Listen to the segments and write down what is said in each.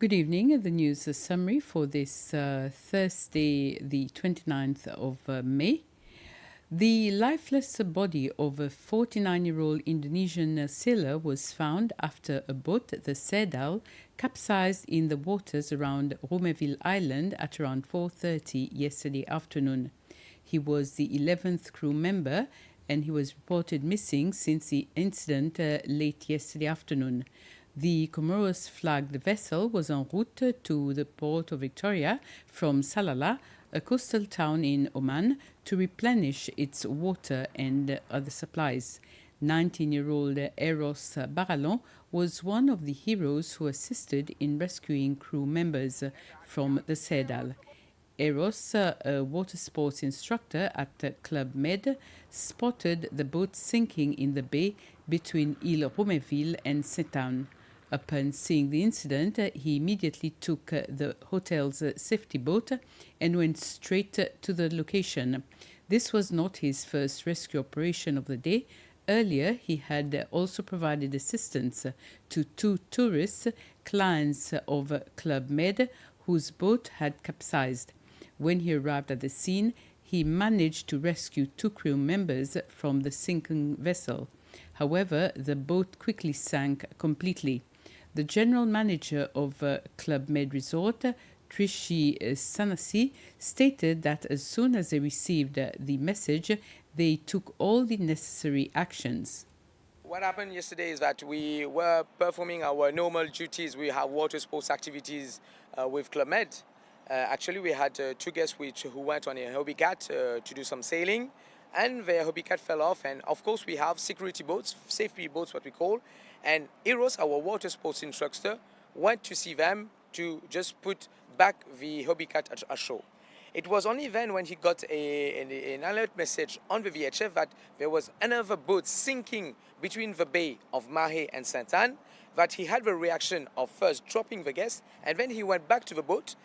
Good evening. The news summary for this Thursday, the 29th of May. The lifeless body of a 49-year-old Indonesian sailor was found after a boat, the Sedal, capsized in the waters around Romeville Island at around 4:30 yesterday afternoon. He was the 11th crew member and he was reported missing since the incident late yesterday afternoon. The Comoros flagged vessel was en route to the port of Victoria from Salalah, a coastal town in Oman, to replenish its water and other supplies. 19-year-old Eros Barallon was one of the heroes who assisted in rescuing crew members from the Sedal. Eros, a water sports instructor at Club Med, spotted the boat sinking in the bay between Ile Romeville and Saint-Anne. Upon seeing the incident, he immediately took the hotel's safety boat and went straight to the location. This was not his first rescue operation of the day. Earlier, he had also provided assistance to two tourists, clients of Club Med, whose boat had capsized. When he arrived at the scene, he managed to rescue two crew members from the sinking vessel. However, the boat quickly sank completely. The general manager of Club Med Resort, Trishi Sanasi, stated that as soon as they received the message, they took all the necessary actions. What happened yesterday is that we were performing our normal duties. We have water sports activities with Club Med. Actually, we had two guests who went on a hobby cat to do some sailing, and their hobby cat fell off. And of course, we have security boats, safety boats, what we call. And Eros, our water sports instructor, went to see them to just put back the hobby cat at ashore. It was only then when he got an alert message on the VHF that there was another boat sinking between the bay of Mahé and Saint-Anne that he had the reaction of first dropping the guest, and then he went back to the boat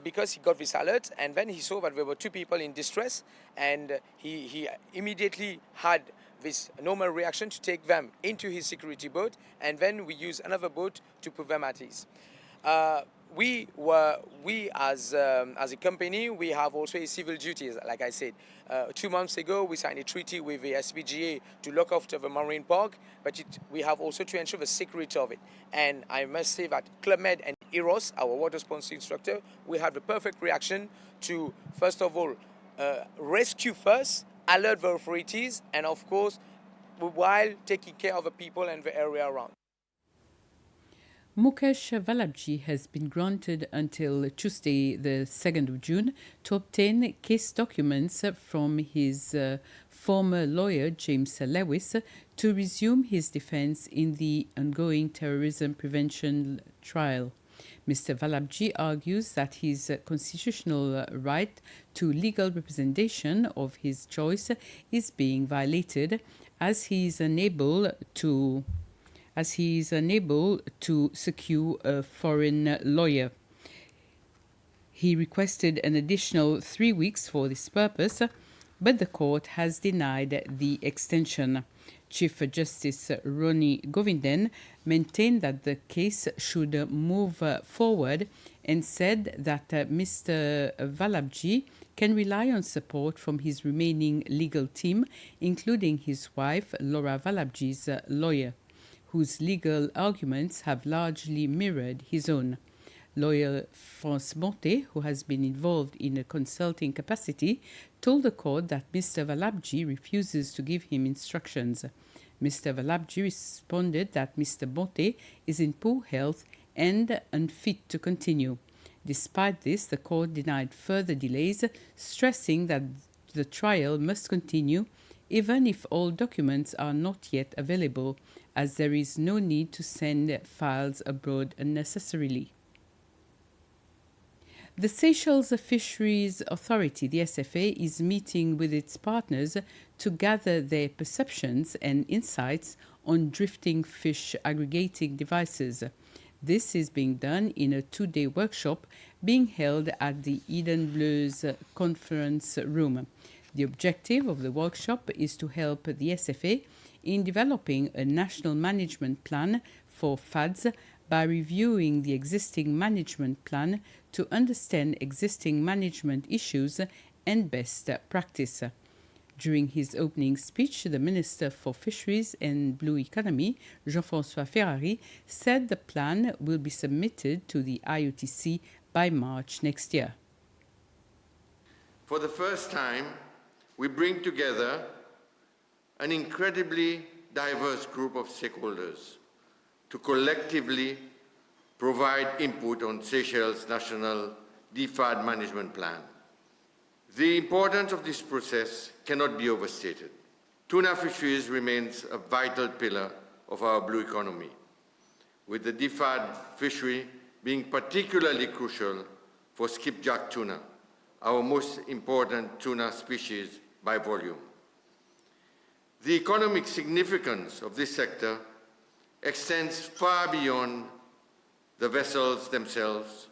because he got this alert, and then he saw that there were two people in distress, and he immediately had this normal reaction to take them into his security boat, and then we used another boat to put them at ease. We as a company, we have also a civil duties. Like I said, 2 months ago, we signed a treaty with the SPGA to look after the marine park, but we have also to ensure the security of it. And I must say that Club Med and Eros, our water sports instructor, we have the perfect reaction to, first of all, rescue first, alert the authorities, and of course, while taking care of the people and the area around. Mukesh Valabji has been granted until Tuesday, the 2nd of June, to obtain case documents from his former lawyer, James Lewis, to resume his defense in the ongoing terrorism prevention trial. Mr. Valabji argues that his constitutional right to legal representation of his choice is being violated as he is unable to secure a foreign lawyer. He requested an additional 3 weeks for this purpose, but the court has denied the extension. Chief Justice Roni Govinden maintained that the case should move forward and said that Mr. Valabji can rely on support from his remaining legal team, including his wife, Laura Valabji's lawyer, whose legal arguments have largely mirrored his own. Lawyer France Bonte, who has been involved in a consulting capacity, told the court that Mr. Valabji refuses to give him instructions. Mr. Valabji responded that Mr. Bonte is in poor health and unfit to continue. Despite this, the court denied further delays, stressing that the trial must continue even if all documents are not yet available, as there is no need to send files abroad unnecessarily. The Seychelles Fisheries Authority, the SFA, is meeting with its partners to gather their perceptions and insights on drifting fish aggregating devices. This is being done in a 2-day workshop being held at the Eden Bleu's conference room. The objective of the workshop is to help the SFA in developing a national management plan for FADs by reviewing the existing management plan to understand existing management issues and best practice. During his opening speech, the Minister for Fisheries and Blue Economy, Jean-François Ferrari, said the plan will be submitted to the IOTC by March next year. For the first time, we bring together an incredibly diverse group of stakeholders to collectively provide input on Seychelles' National DFAD Management Plan. The importance of this process cannot be overstated. Tuna fisheries remains a vital pillar of our blue economy, with the DFAD fishery being particularly crucial for skipjack tuna, our most important tuna species by volume. The economic significance of this sector extends far beyond the vessels themselves.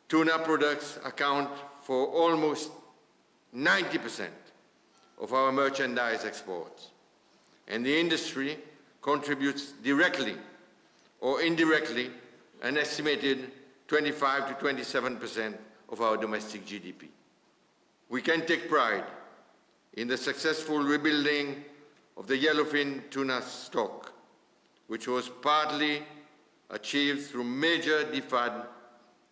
Tuna products account for almost 90% of our merchandise exports, and the industry contributes directly or indirectly an estimated 25 to 27% of our domestic GDP. We can take pride in the successful rebuilding of the yellowfin tuna stock, which was partly achieved through major DFAD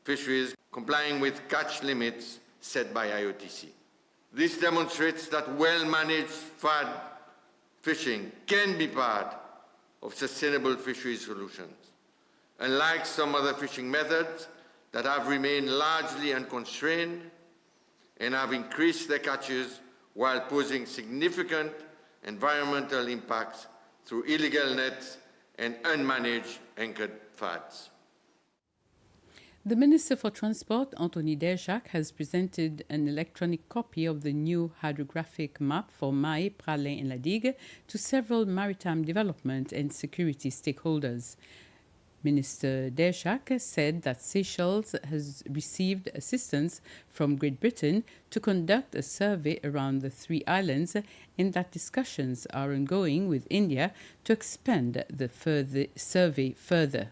fisheries complying with catch limits set by IOTC. This demonstrates that well-managed FAD fishing can be part of sustainable fishery solutions. Unlike some other fishing methods that have remained largely unconstrained and have increased their catches while posing significant environmental impacts through illegal nets and unmanaged anchored FADs. The Minister for Transport, Anthony Derjac, has presented an electronic copy of the new hydrographic map for Mahé, Praslin and La Digue to several maritime development and security stakeholders. Minister Derjac said that Seychelles has received assistance from Great Britain to conduct a survey around the three islands and that discussions are ongoing with India to expand the survey further.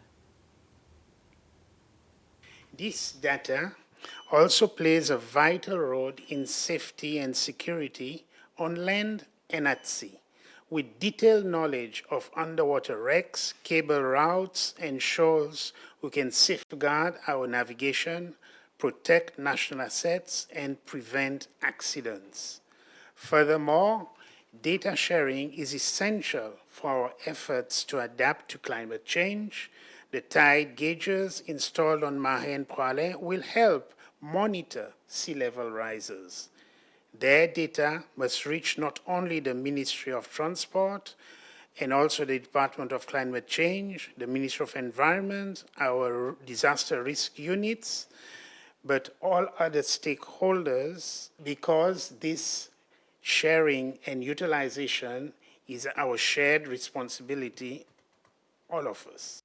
This data also plays a vital role in safety and security on land and at sea, with detailed knowledge of underwater wrecks, cable routes, and shoals. We can safeguard our navigation, protect national assets, and prevent accidents. Furthermore, data sharing is essential for our efforts to adapt to climate change. The tide gauges installed on Mahé and Praslin will help monitor sea level rises. Their data must reach not only the Ministry of Transport and also the Department of Climate Change, the Ministry of Environment, our disaster risk units, but all other stakeholders, because this sharing and utilization is our shared responsibility, all of us.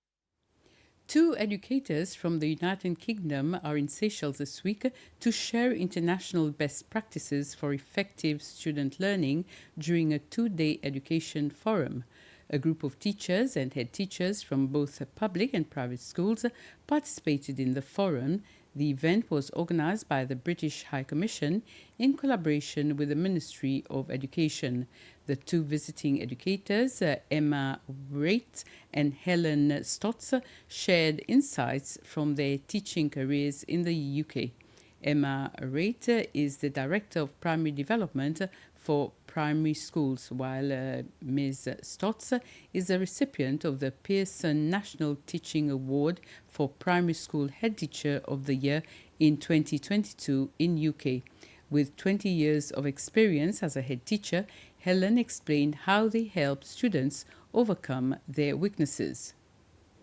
Two educators from the United Kingdom are in Seychelles this week to share international best practices for effective student learning during a two-day education forum. A group of teachers and head teachers from both public and private schools participated in the forum. The event was organized by the British High Commission in collaboration with the Ministry of Education. The two visiting educators, Emma Wright and Helen Stotz, shared insights from their teaching careers in the UK. Emma Wright is the Director of Primary Development for primary schools, while Ms. Stotz is a recipient of the Pearson National Teaching Award for Primary School Head Teacher of the Year in 2022 in UK. With 20 years of experience as a head teacher, Helen explained how they help students overcome their weaknesses.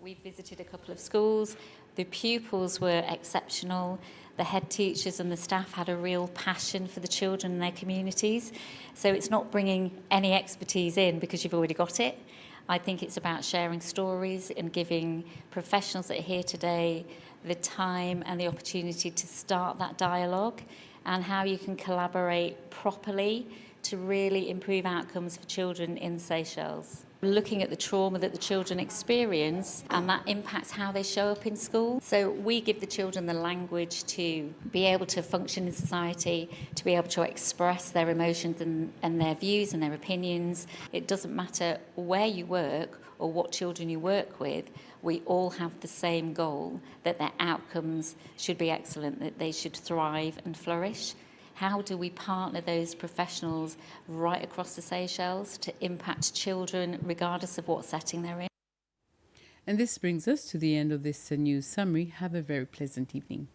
We visited a couple of schools. The pupils were exceptional. The head teachers and the staff had a real passion for the children and their communities. So it's not bringing any expertise in because you've already got it. I think it's about sharing stories and giving professionals that are here today the time and the opportunity to start that dialogue and how you can collaborate properly to really improve outcomes for children in Seychelles. looking at the trauma that the children experience, and that impacts how they show up in school. So we give the children the language to be able to function in society, to be able to express their emotions and their views and their opinions. It doesn't matter where you work or what children you work with, we all have the same goal, that their outcomes should be excellent, that they should thrive and flourish. How do we partner those professionals right across the Seychelles to impact children regardless of what setting they're in? And this brings us to the end of this news summary. Have a very pleasant evening.